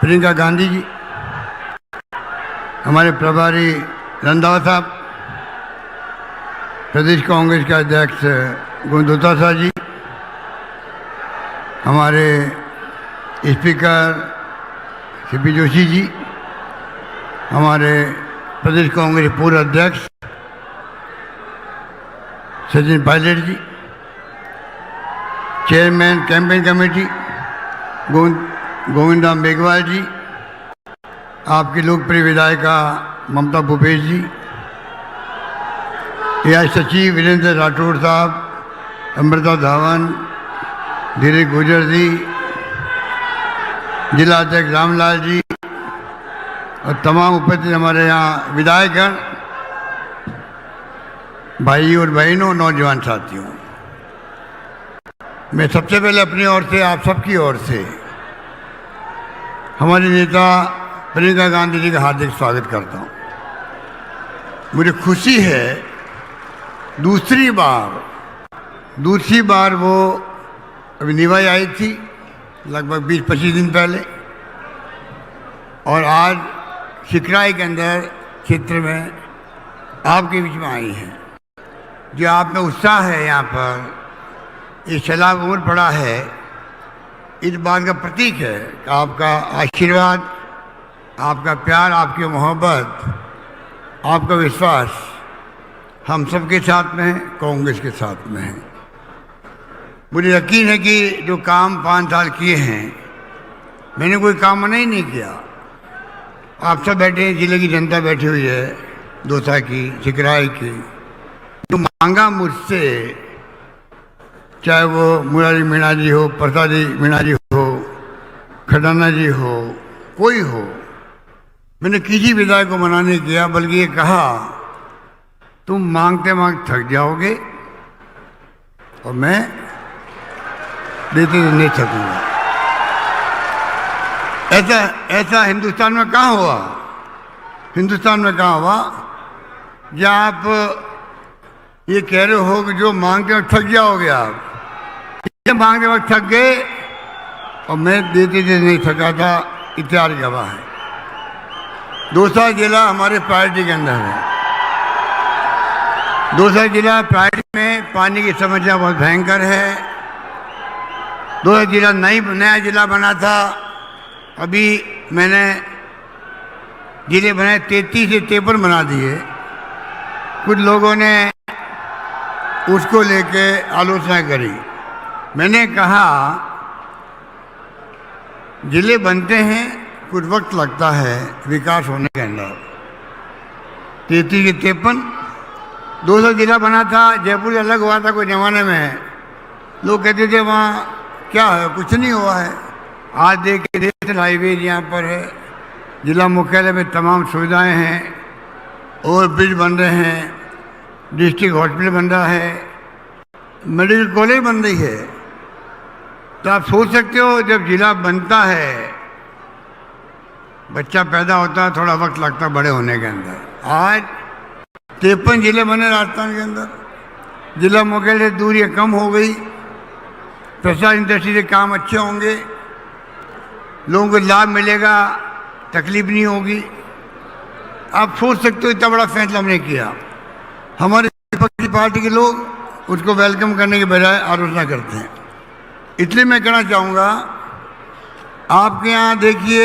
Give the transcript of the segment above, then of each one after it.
प्रियंका गांधी जी, हमारे प्रभारी रंधावा साहब, प्रदेश कांग्रेस के अध्यक्ष गोविंद साहब जी, हमारे स्पीकर सीपी जोशी जी, हमारे प्रदेश कांग्रेस पूर्व अध्यक्ष Sachin Pilot ji, chairman campaign committee Govinda Meghwal ji, आपकी लोकप्रिय विधायिका ममता भूपेश जी, एआई सचिव वीरेंद्र राठौड़ साहब, अमृता धावन, धीरे गुजर जी, जिला अध्यक्ष रामलाल जी और तमाम उपस्थित हमारे यहाँ विधायकगण, भाई और बहनों, नौजवान साथियों, मैं सबसे पहले अपनी ओर से आप सबकी ओर से हमारे नेता प्रियंका गांधी जी का हार्दिक स्वागत करता हूँ। मुझे खुशी है दूसरी बार वो अभी निभाई आई थी लगभग 20-25 दिन पहले, और आज सिकराई के अंदर क्षेत्र में आपके बीच में आई हैं। जो आप में उत्साह है, यहाँ पर ये सैलाब उमड़ पड़ा है, इस बात का प्रतीक है कि आपका आशीर्वाद, आपका प्यार, आपकी मोहब्बत, आपका विश्वास हम सबके साथ में है, कांग्रेस के साथ में है। मुझे यकीन है कि जो काम 5 साल किए हैं, मैंने कोई काम नहीं किया। आप सब बैठे हैं, जिले की जनता बैठी हुई है, दौसा की, सिकराई की, जो मांगा मुझसे, चाहे वो मुरारी मीणा जी हो, प्रसादी मीणा जी हो, खडाना जी हो, कोई हो, मैंने किसी विधायक को मना नहीं किया, बल्कि ये कहा तुम मांगते मांगते थक जाओगे और मैं देते नहीं थकूंगा। ऐसा हिंदुस्तान में कहाँ हुआ? हिंदुस्तान में कहाँ हुआ जब आप ये कह रहे हो कि जो मांगते वक्त थक जाओगे, आप ये मांगते वक्त थक गए और मैं देते नहीं थका था, इतिहास गवाह है। दौसा जिला हमारे प्रायोरिटी के अंदर है। दौसा जिला प्रायोरिटी में पानी की समस्या बहुत भयंकर है। दौसा जिला नया जिला बना था, अभी मैंने जिले बनाए 33 से 53 बना दिए। कुछ लोगों ने उसको लेके आलोचना करी। मैंने कहा जिले बनते हैं, कुछ वक्त लगता है विकास होने के अंदर। 33 से 53 200 जिला बना था। जयपुर अलग हुआ था कोई ज़माने में, लोग कहते थे वहाँ क्या है, कुछ नहीं हुआ है। आज देखिए नेशनल हाईवे यहाँ पर है, जिला मुख्यालय में तमाम सुविधाएं हैं, ओवर ब्रिज बन रहे हैं, डिस्ट्रिक्ट हॉस्पिटल बन रहा है, मेडिकल कॉलेज बन रही है। तो आप सोच सकते हो जब जिला बनता है, बच्चा पैदा होता है, थोड़ा वक्त लगता है बड़े होने के अंदर। आज 53 जिले बने राजस्थान के अंदर, जिला मुख्यालय दूरी कम हो गई, प्रशासन दृष्टि से काम अच्छे होंगे, लोगों को लाभ मिलेगा, तकलीफ नहीं होगी। आप सोच सकते हो इतना बड़ा फैसला हमने किया। हमारे विपक्षी पार्टी के लोग उसको वेलकम करने के बजाय आलोचना करते हैं। इसलिए मैं कहना चाहूँगा, आपके यहाँ देखिए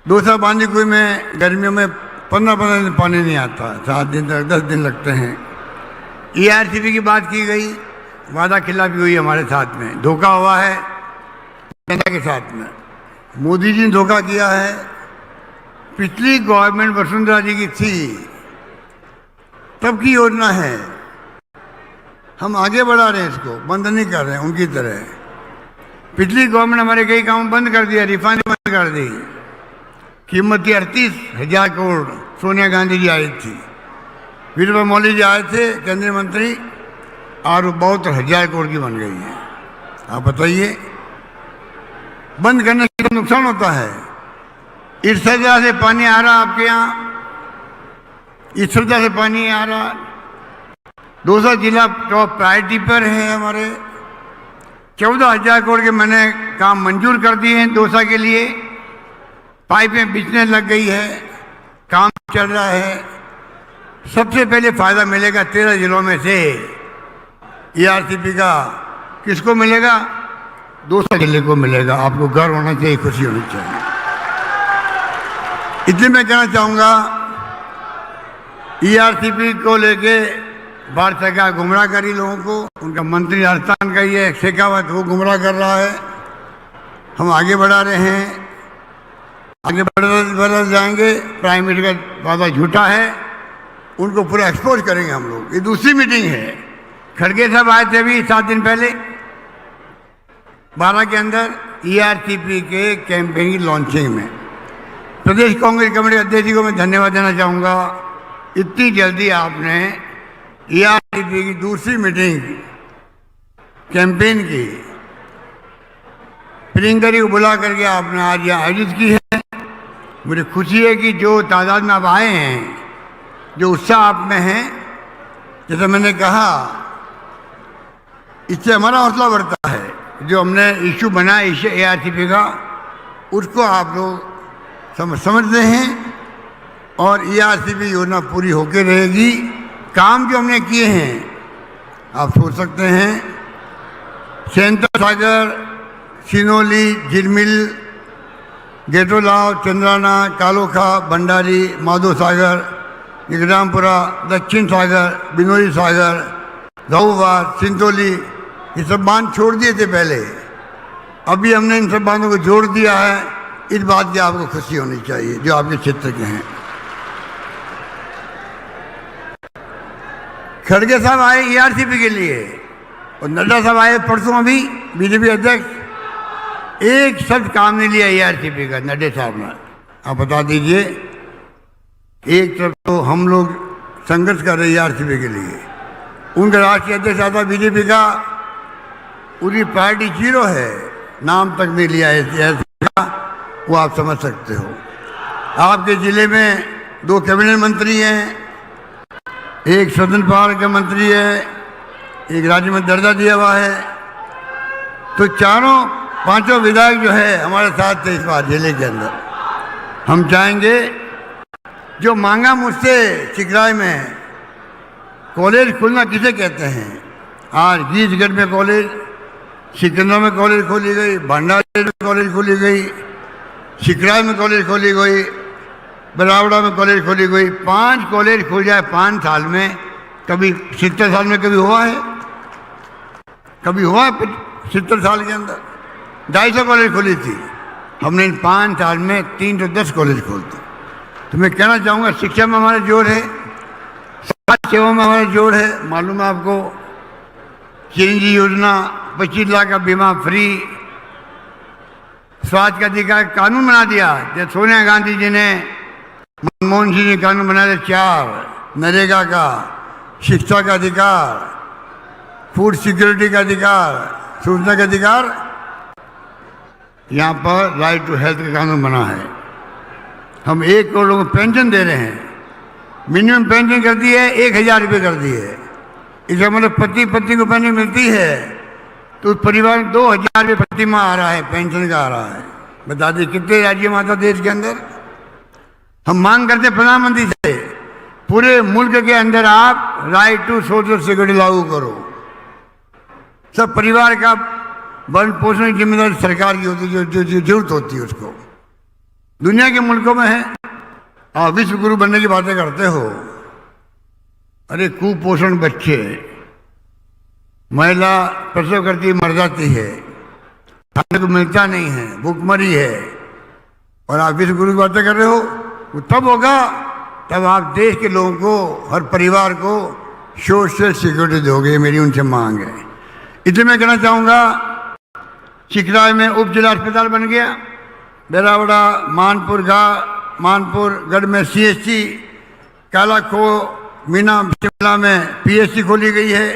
दौसा बांदीकुई में गर्मियों में 15-15 दिन पानी नहीं आता, 7 दिन तक 10 दिन लगते हैं। ERCP की बात की गई, वादा खिलाफी हुई हमारे साथ में, धोखा हुआ है जनता के साथ में। मोदी जी ने धोखा किया है। पिछली गवर्नमेंट वसुंधरा जी की थी, तब की योजना है, हम आगे बढ़ा रहे हैं, इसको बंद नहीं कर रहे हैं उनकी तरह। पिछली गवर्नमेंट हमारे कई काम बंद कर दिया, रिफाइनरी बंद कर दी। कीमत थी 38,000 करोड़, सोनिया गांधी जी आई थी, वीरभद्र मोदी जी आए थे केंद्रीय मंत्री, और 72,000 करोड़ की बन गई है। आप बताइए, बंद करने से नुकसान होता है। इस सजा से पानी आ रहा आपके यहाँ, इस श्रद्धा से पानी आ रहा। दौसा जिला टॉप प्रायोरिटी पर है हमारे। 14,000 करोड़ के मैंने काम मंजूर कर दिए हैं दौसा के लिए। पाइपें बिछने लग गई है, काम चल रहा है। सबसे पहले फायदा मिलेगा 13 जिलों में से ईआरसीपी का। किसको मिलेगा? दौसा जिले को मिलेगा। आपको गर्व होना चाहिए, खुशी होनी चाहिए। इसलिए मैं कहना चाहूँगा, ईआरसीपी को लेके भारत सरकार गुमराह करी लोगों को। उनका मंत्री राजस्थान का ही है शेखावत, वो गुमराह कर रहा है। हम आगे बढ़ा रहे हैं, आगे बढ़ जाएंगे। प्राइम मिनिस्टर का वादा झूठा है, उनको पूरा एक्सपोज करेंगे हम लोग। ये दूसरी मीटिंग है। खड़गे साहब आए थे अभी 7 दिन पहले 12 के अंदर ईआरसीपी के कैंपेन की लॉन्चिंग में। प्रदेश कांग्रेस कमेटी अध्यक्ष जी को मैं धन्यवाद देना चाहूँगा। इतनी जल्दी आपने ईआरसीपी की दूसरी मीटिंग कैंपेन की प्रियंकरी को बुला करके आपने आज यहाँ आयोजित की है। मुझे खुशी है कि जो तादाद में आप आए हैं, जो उत्साह आप में है, जैसे मैंने कहा, इससे हमारा हौसला बढ़ता है। जो हमने इशू बनाया ईआरसीपी का, उसको आप लोग समझते हैं और ईआरसीपी योजना पूरी होके रहेगी। काम जो हमने किए हैं आप सोच सकते हैं, सेंटर सागर, सिनोली, झिलमिल, गेटोलाव, चंद्राना, कालोखा, भंडारी, माधो सागर, निगरामपुरा, दक्षिण सागर, बिनोली सागर, दाऊबार, सिंतोली, ये सब बांध छोड़ दिए थे पहले। अभी हमने इन सब बांधों को जोड़ दिया है। इस बात की आपको खुशी होनी चाहिए जो आपके क्षेत्र के हैं। खड़गे साहब आए ईआरसीपी के लिए और नड्डा साहब आए परसों अभी, बीजेपी अध्यक्ष। एक शब्द काम नहीं लिया ईआरसीपी का नड्डा साहब ने। आप बता दीजिए, एक तरफ तो हम लोग संघर्ष कर रहे ईआरसीपी के लिए, उनका राष्ट्रीय अध्यक्ष आता बीजेपी का, पूरी पार्टी 0 है, नाम तक नहीं लिया ईआरसीपी का। वो आप समझ सकते हो। आपके जिले में 2 कैबिनेट मंत्री हैं, एक सदन पार का मंत्री है, एक राज्य में दर्जा दिया हुआ है। तो 4-5 विधायक जो है हमारे साथ थे इस बार जिले के अंदर। हम चाहेंगे, जो मांगा मुझसे चिकराय में कॉलेज खुलना किसे कहते हैं, आज गीजगढ़ में कॉलेज, सिकंदरा में कॉलेज खोली गई, भंडारी में कॉलेज खोली गई, चिकराय में कॉलेज खोली गई, बरावड़ा में कॉलेज खोली गई। 5 कॉलेज खुल जाए 5 साल में, कभी 70 साल में कभी हुआ है? कभी हुआ है 70 साल के अंदर? 250 कॉलेज खोली थी हमने इन 5 साल में। 310 कॉलेज खोलते। तो मैं कहना चाहूँगा, शिक्षा में हमारा जोर है, समाज सेवा में हमारा जोर है। मालूम है आपको, चिरंजीवी योजना, 25 लाख का बीमा फ्री, स्वास्थ्य का अधिकार कानून बना दिया। जब सोनिया गांधी जी ने, मनमोहन सिंह ने कानून बनाया 4, नरेगा का, शिक्षा का अधिकार, फूड सिक्योरिटी का अधिकार, सूचना का अधिकार, यहाँ पर राइट टू हेल्थ का कानून बना है। हम 1 करोड़ लोगों को पेंशन दे रहे हैं। मिनिमम पेंशन कर दी है, 1,000 रुपये कर दी है। इसका मतलब पति पत्नी को पेंशन मिलती है तो उस परिवार में 2,000 रुपये प्रति माह आ रहा है, पेंशन का आ रहा है। बता दें कितने राज्य में आता देश के अंदर। हम मांग करते प्रधानमंत्री से, पूरे मुल्क के अंदर आप राइट टू सोशल सिक्योरिटी लागू करो। सब परिवार का भरण पोषण की जिम्मेदारी सरकार की होती है, जो जरूरत होती है उसको। दुनिया के मुल्कों में है, आप विश्व गुरु बनने की बातें करते हो। अरे कुपोषण बच्चे, महिला प्रसव करती मर जाती है, खाने को मिलता नहीं है, भूखमरी है, और आप विश्व गुरु की बातें कर रहे हो। वो तब होगा तब आप देश के लोगों को, हर परिवार को सोशल सिक्योरिटी दोगे। मेरी उनसे मांग है। इसलिए मैं कहना चाहूँगा, चिकराय में उप जिला अस्पताल बन गया, बेरावड़ा, मानपुर गढ़ में CHC, कालाखो, मीना शिमला में PHC खोली गई है।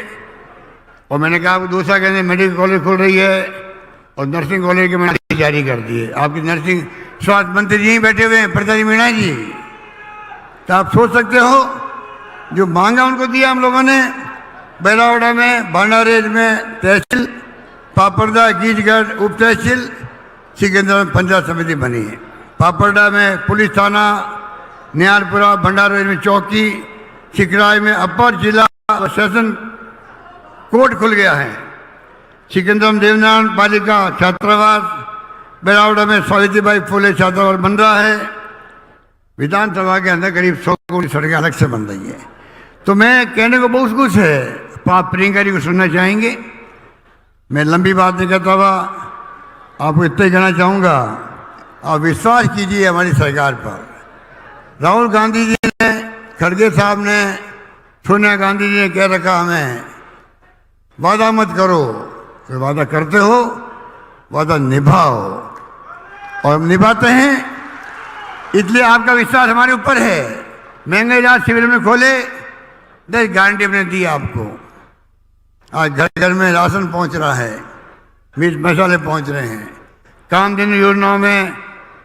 और मैंने कहा दौसा के अंदर मेडिकल कॉलेज खोल रही है और नर्सिंग कॉलेज के मैंने जारी कर दिए। आपकी नर्सिंग स्वास्थ्य मंत्री यहीं बैठे हुए हैं, प्रताप मीणा जी। तो आप सोच सकते हो, जो मांगा उनको दिया हम लोगों ने। बेलावड़ा में, भंडारेज में तहसील पापड़दा गीजगढ़ उप तहसील सिकंदर में पंचायत समिति बनी है। पापड़दा में पुलिस थाना, नियारपुरा भंडारगढ़ में चौकी, सिकराय में अपर जिला और सेशन कोर्ट खुल गया है। सिकंदर में देवनारायण बालिका छात्रावास, बेरावड़ा में सावित्रीबाई फुले छात्रावास बन रहा है। विधानसभा के अंदर करीब 100 करोड़ सड़कें अलग से बन रही है। तो मैं कहने को बहुत कुछ है, आप प्रियंका जी को सुनना चाहेंगे। मैं लंबी बात नहीं करता हुआ आपको इतना ही कहना चाहूँगा, आप विश्वास कीजिए हमारी सरकार पर। राहुल गांधी जी ने, खड़गे साहब ने, सोनिया गांधी जी ने कह रखा हमें वादा मत करो, तो वादा करते हो, वादा निभाओ, और हम निभाते हैं। इसलिए आपका विश्वास हमारे ऊपर है। महंगाई इलाज शिविर में खोले, 10 गारंटी हमने दी आपको। आज घर घर में राशन पहुंच रहा है, मिर्च मसाले पहुंच रहे हैं। कामधेनु योजनाओं में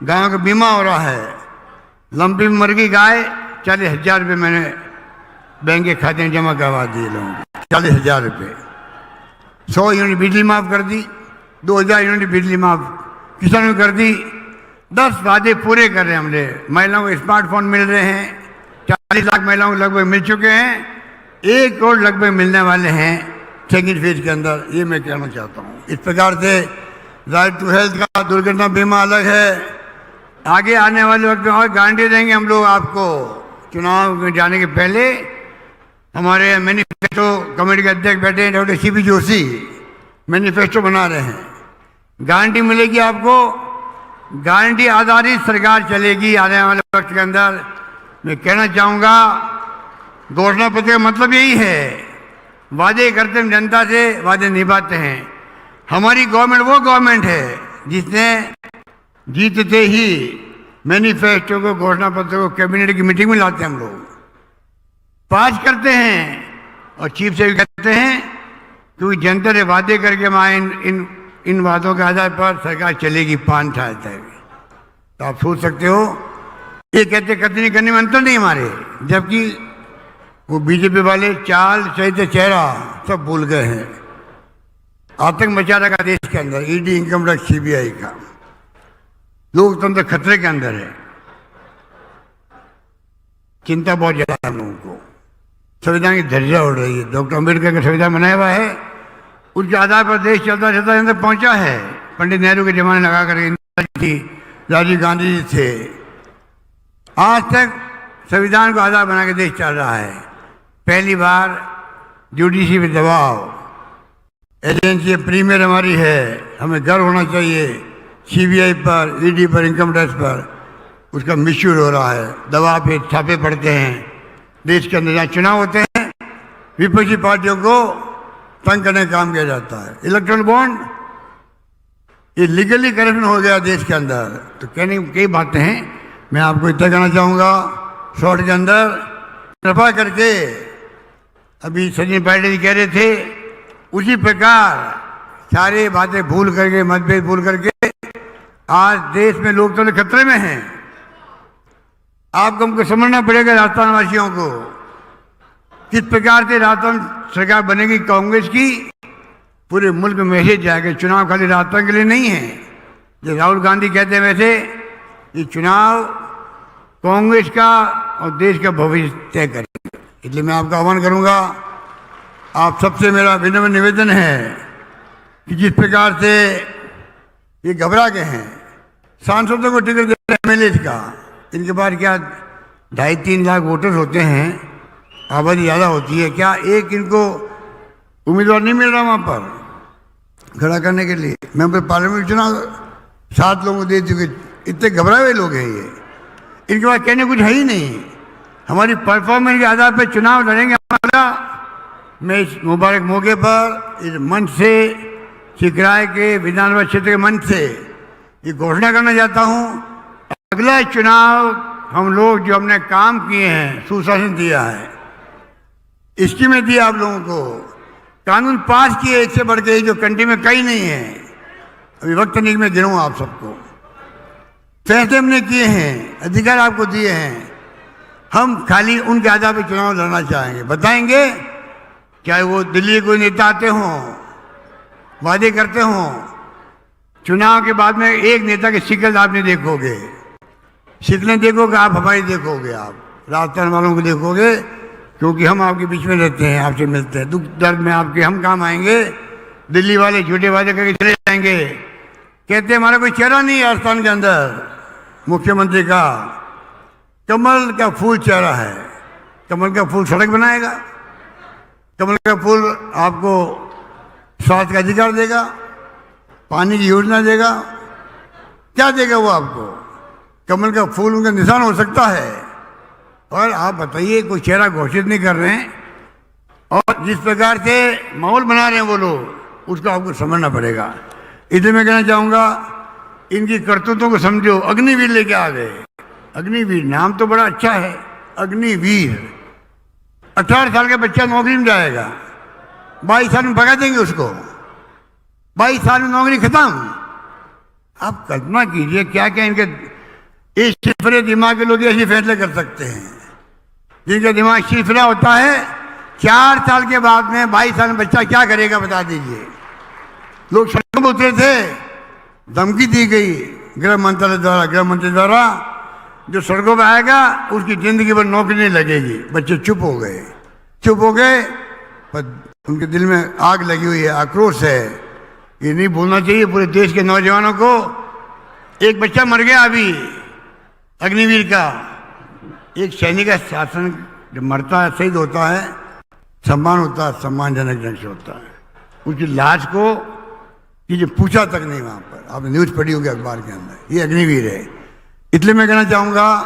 गांव का बीमा हो रहा है। लंबी में मर गई गाय, 40,000 रुपये मैंने बैंक के खाते में जमा करवा दिए लोगों को, 40,000 रुपये। 100 यूनिट बिजली माफ़ कर दी, 2,000 यूनिट बिजली माफ़ किसानों को कर दी। 10 वादे पूरे कर रहे हैं हमने। महिलाओं को स्मार्टफोन मिल रहे हैं, 40 लाख महिलाओं को लगभग मिल चुके हैं, 1 करोड़ लगभग मिलने वाले हैं सेकेंड फेज के अंदर। ये मैं कहना चाहता हूँ। इस प्रकार से राइट टू हेल्थ का दुर्घटना बीमा अलग है। आगे आने वाले वक्त में और गारंटी देंगे हम लोग आपको। चुनाव में जाने के पहले हमारे मैनिफेस्टो कमेटी के अध्यक्ष बैठे हैं डॉक्टर CP जोशी, मैनिफेस्टो बना रहे हैं। गारंटी मिलेगी आपको, गारंटी आधारित सरकार चलेगी आने वाले वक्त के अंदर। मैं कहना चाहूँगा, घोषणा पत्र का मतलब यही है, वादे करते हैं जनता से, वादे निभाते हैं। हमारी गवर्नमेंट वो गवर्नमेंट है जिसने जीतते ही मैनिफेस्टो को, घोषणा पत्र को कैबिनेट की मीटिंग में लाते हैं, हम लोग पास करते हैं और चीफ से भी कहते हैं, क्योंकि जनता से वादे करके वहाँ इन वादों के आधार पर सरकार चलेगी 5 साल तक। तो आप सोच सकते हो, ये कहते कतनी करने में अंतर नहीं हमारे, जबकि वो बीजेपी वाले चाल सहित चेहरा सब भूल गए हैं। आतंक मचा रखा देश के अंदर, ED, इनकम टैक्स, CBI का। लोकतंत्र खतरे के अंदर है। चिंता बहुत ज़्यादा है हम लोगों को। संविधान की धज्जियां उड़ रही है। डॉक्टर अम्बेडकर का संविधान बनाया हुआ है, उसके आधार पर देश चलता चलता अंदर पहुंचा है। पंडित नेहरू के जमाने लगा कर इंदिरा जी थी, राजीव गांधी जी थे। आज तक संविधान को आधार बना के देश चल रहा है। पहली बार जुडिशरी पे दबाव, एजेंसी प्रीमियर हमारी है, हमें गर्व होना चाहिए। CBI पर, ED पर, इनकम टैक्स पर उसका मिसयूज हो रहा है। दबाव पे छापे पड़ते हैं देश के अंदर। जहाँ चुनाव होते हैं, विपक्षी पार्टियों को तंग करने का काम किया जाता है। इलेक्ट्रॉनिक बॉन्ड, ये लीगली करप्शन हो गया देश के अंदर। तो कहने की कई बातें हैं, मैं आपको इतना कहना चाहूँगा शॉर्ट के अंदर, कृपा करके, अभी सचिन पायलट जी कह रहे थे, उसी प्रकार सारी बातें भूल करके, मतभेद भूल करके, आज देश में लोकतंत्र खतरे में हैं। आपको हमको समझना पड़ेगा राजस्थान वासियों को, किस प्रकार से राजस्थान सरकार बनेगी कांग्रेस की, पूरे मुल्क में मैसेज जाएगा। चुनाव खाली राजस्थान के लिए नहीं है, जो राहुल गांधी कहते हैं वैसे ये चुनाव कांग्रेस का और देश का भविष्य तय करेंगे। इसलिए मैं आपका आह्वान करूंगा, आप सबसे मेरा विनम्र निवेदन है कि जिस प्रकार से ये घबरा गए हैं, सांसदों को टिकट दे रहे MLA का, इनके पास क्या 2.5-3 लाख वोटर्स होते हैं, आबादी ज़्यादा होती है, क्या एक इनको उम्मीदवार नहीं मिल रहा वहाँ पर खड़ा करने के लिए? मैं पार्लियामेंट चुनाव 7 लोगों को दे चुके, इतने घबराए हुए लोग हैं ये, इनके पास कहने कुछ है ही नहीं। हमारी परफॉर्मेंस के आधार पर चुनाव लड़ेंगे हमारा। मैं इस मुबारक मौके पर इस मंच से, सिकराय के विधानसभा क्षेत्र के मंच से ये घोषणा करना चाहता हूँ, अगला चुनाव हम लोग जो हमने काम किए हैं, सुशासन दिया है, स्कीमें दी आप लोगों को, कानून पास किए एक से बढ़ के, जो कंट्री में कहीं नहीं है। अभी वक्त नहीं मैं गिनूँ आप सबको, फैसले हमने किए हैं, अधिकार आपको दिए हैं। हम खाली उनके आधार पर चुनाव लड़ना चाहेंगे। बताएंगे, चाहे वो दिल्ली कोई नेता आते हों, वादे करते हों, चुनाव के बाद में एक नेता की शिकल आप नहीं देखोगे, शिकलें देखोगे आप, हमारी देखोगे आप, राजस्थान वालों को देखोगे, क्योंकि हम आपके बीच में रहते हैं, आपसे मिलते हैं, दुख दर्द में आपके हम काम आएंगे। दिल्ली वाले झूठे वादे करके चले जाएंगे, कहते हैं हमारा कोई चेहरा नहीं है राजस्थान के अंदर, मुख्यमंत्री का कमल का फूल चेहरा है। कमल का फूल सड़क बनाएगा, कमल का फूल आपको स्वास्थ्य का अधिकार देगा, पानी की योजना देगा, क्या देगा वो आपको? कमल का फूल उनका निशान हो सकता है, और आप बताइए कोई चेहरा घोषित नहीं कर रहे हैं, और जिस प्रकार से माहौल बना रहे हैं वो लोग, उसको आपको समझना पड़ेगा। इसलिए मैं कहना चाहूँगा, इनकी करतूतों को समझो। अग्निवीर लेके आ गए, अग्निवीर नाम तो बड़ा अच्छा है, अग्निवीर। 18 साल का बच्चा नौकरी में जाएगा, 22 साल में भगा देंगे उसको, 22 साल में नौकरी खत्म। आप कल्पना कीजिए क्या क्या इनके इस शिफरे दिमाग के लोग ऐसे फैसले कर सकते हैं, जिनका दिमाग शिफरा होता है। 4 साल के बाद में 22 साल में बच्चा क्या करेगा बता दीजिए। लोग सड़कों पर उतरे थे, धमकी दी गई गृह मंत्री द्वारा, जो सड़कों पर आएगा उसकी जिंदगी भर नौकरी नहीं लगेगी। बच्चे चुप हो गए, पर उनके दिल में आग लगी हुई है, आक्रोश है। ये नहीं भूलना चाहिए पूरे देश के नौजवानों को। एक बच्चा मर गया अभी, अग्निवीर का। एक सैनिक का शासन जब मरता है, शहीद होता है, सम्मान होता है, सम्मानजनक ढंग से होता है। उसकी लाश को किसी पूछा तक नहीं वहाँ पर, आपने न्यूज़ पढ़ी होगी अखबार के अंदर। ये अग्निवीर है। इसलिए मैं कहना चाहूँगा,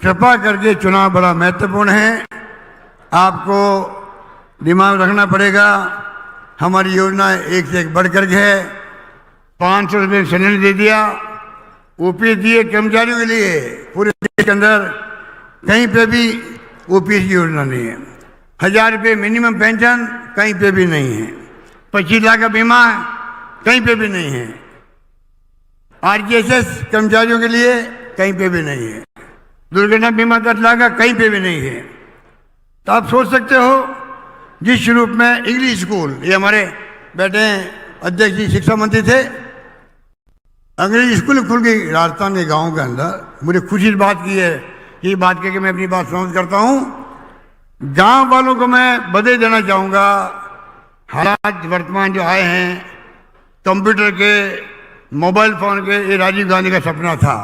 कृपा करके चुनाव बड़ा महत्वपूर्ण है, आपको दिमाग रखना पड़ेगा। हमारी योजना एक से एक बढ़ कर के है। 500 रुपये सिलेंडर दे दिया, ओपीएस दिए कर्मचारियों के लिए। पूरे देश के अंदर कहीं पे भी ओपीएस की योजना नहीं है। 1000 रुपये मिनिमम पेंशन कहीं पे भी नहीं है। 25 लाख का बीमा कहीं पे भी नहीं है। आरजीएसएस कर्मचारियों के लिए कहीं पे भी नहीं है। दुर्घटना बीमा 10 लाख का कहीं पे भी नहीं है। तो आप सोच सकते हो, जिस रूप में इंग्लिश स्कूल, ये हमारे बैठे अध्यक्ष जी शिक्षा मंत्री थे, अंग्रेजी स्कूल खुल गई राजस्थान के गाँव के अंदर। मुझे खुशी की बात की है, ये बात करके मैं अपनी बात समाप्त करता हूँ। गांव वालों को मैं बधाई देना चाहूँगा। हालात वर्तमान जो आए हैं, कंप्यूटर के, मोबाइल फ़ोन के, ये राजीव गांधी का सपना था।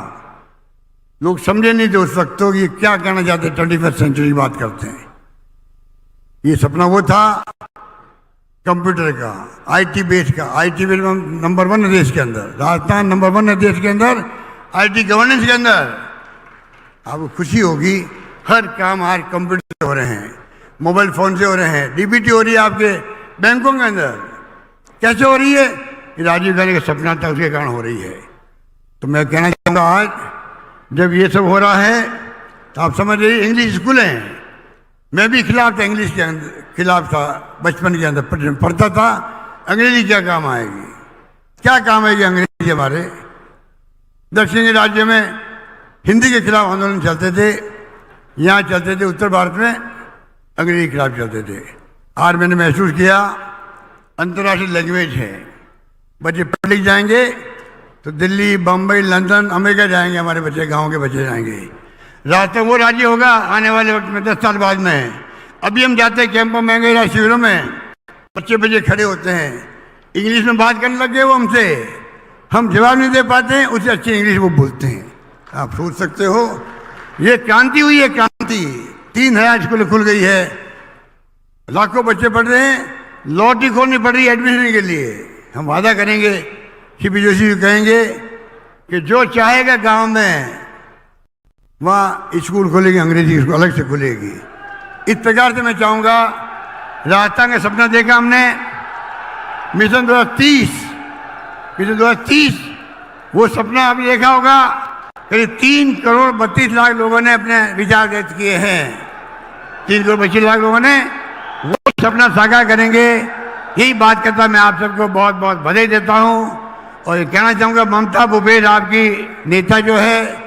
लोग समझे नहीं थे उस वक्त, तो ये क्या कहना चाहते, 21वीं सेंचुरी की बात करते हैं। ये सपना वो था कंप्यूटर का, आईटी बेस का। आईटी बेस नंबर 1 है देश के अंदर, राजस्थान नंबर 1 है देश के अंदर आईटी गवर्नेंस के अंदर। आपको खुशी होगी, हर काम आज कंप्यूटर से हो रहे हैं, मोबाइल फ़ोन से हो रहे हैं। डीबीटी हो रही है आपके बैंकों के अंदर। कैसे हो रही है? राजीव गांधी का सपना था, उसके कारण हो रही है। तो मैं कहना चाहूँगा, आज जब ये सब हो रहा है तो आप समझ रही, इंग्लिश स्कूल हैं। मैं भी खिलाफ था, इंग्लिश के अंदर खिलाफ था, बचपन के अंदर पढ़ता था। अंग्रेजी क्या काम आएगी, क्या काम आएगी अंग्रेजी हमारे? दक्षिणी राज्यों में हिंदी के खिलाफ आंदोलन चलते थे, यहाँ चलते थे उत्तर भारत में अंग्रेजी के खिलाफ चलते थे। आज मैंने महसूस किया, अंतर्राष्ट्रीय लैंग्वेज है, बच्चे पढ़ लिख जाएंगे तो दिल्ली, बम्बई, लंदन, अमेरिका जाएंगे हमारे बच्चे, गाँव के बच्चे जाएंगे। राजस्थान वो राज्य होगा आने वाले वक्त में, 10 साल बाद में। अभी हम जाते हैं कैंपों में, गए शिविरों में, बच्चे खड़े होते हैं, इंग्लिश में बात करने लग गए वो हमसे, हम जवाब नहीं दे पाते हैं, उससे अच्छी इंग्लिश वो बोलते हैं। आप सोच सकते हो, ये क्रांति हुई है, क्रांति। 3000 स्कूल खुल गई है, लाखों बच्चे पढ़ रहे हैं, लॉटरी खोलनी पड़ रही है एडमिशन के लिए। हम वादा करेंगे, सीपी जोशी जी कहेंगे कि जो चाहेगा गांव में वहाँ स्कूल खोलेगी, अंग्रेजी स्कूल अलग से खुलेगी। इस प्रकार से मैं चाहूँगा, राजस्थान का सपना देखा हमने, मिशन 2030, वो सपना आपने देखा होगा। करीब 3 करोड़ 32 लाख लोगों ने अपने विचार व्यक्त किए हैं। 3 करोड़ 25 लाख लोगों ने वो सपना साकार करेंगे। यही बात करता मैं आप सबको बहुत बहुत बधाई देता हूँ। और ये कहना चाहूँगा, ममता भूपेश आपकी नेता जो है,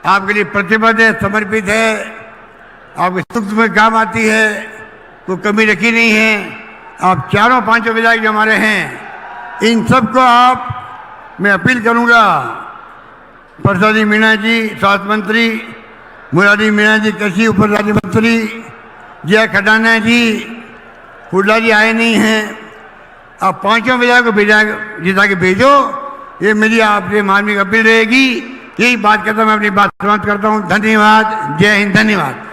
आपके लिए प्रतिबद्ध है, समर्पित है, आपके सुख में काम आती है, कोई कमी रखी नहीं है। आप चारों 5 विधायक जो हमारे हैं, इन सब को आप मैं अपील करूंगा, प्रसादी मीणा जी स्वास्थ्य मंत्री, मुरारी मीणा जी कृषि उप राज्य मंत्री, जया खडाना जी, हुड्डा जी आए नहीं हैं, आप पांचों विधायक को जिता के भेजो। ये मेरी आपसे मार्मिक अपील रहेगी। यही बात करता मैं अपनी बात समाप्त करता हूँ। धन्यवाद। जय हिंद। धन्यवाद।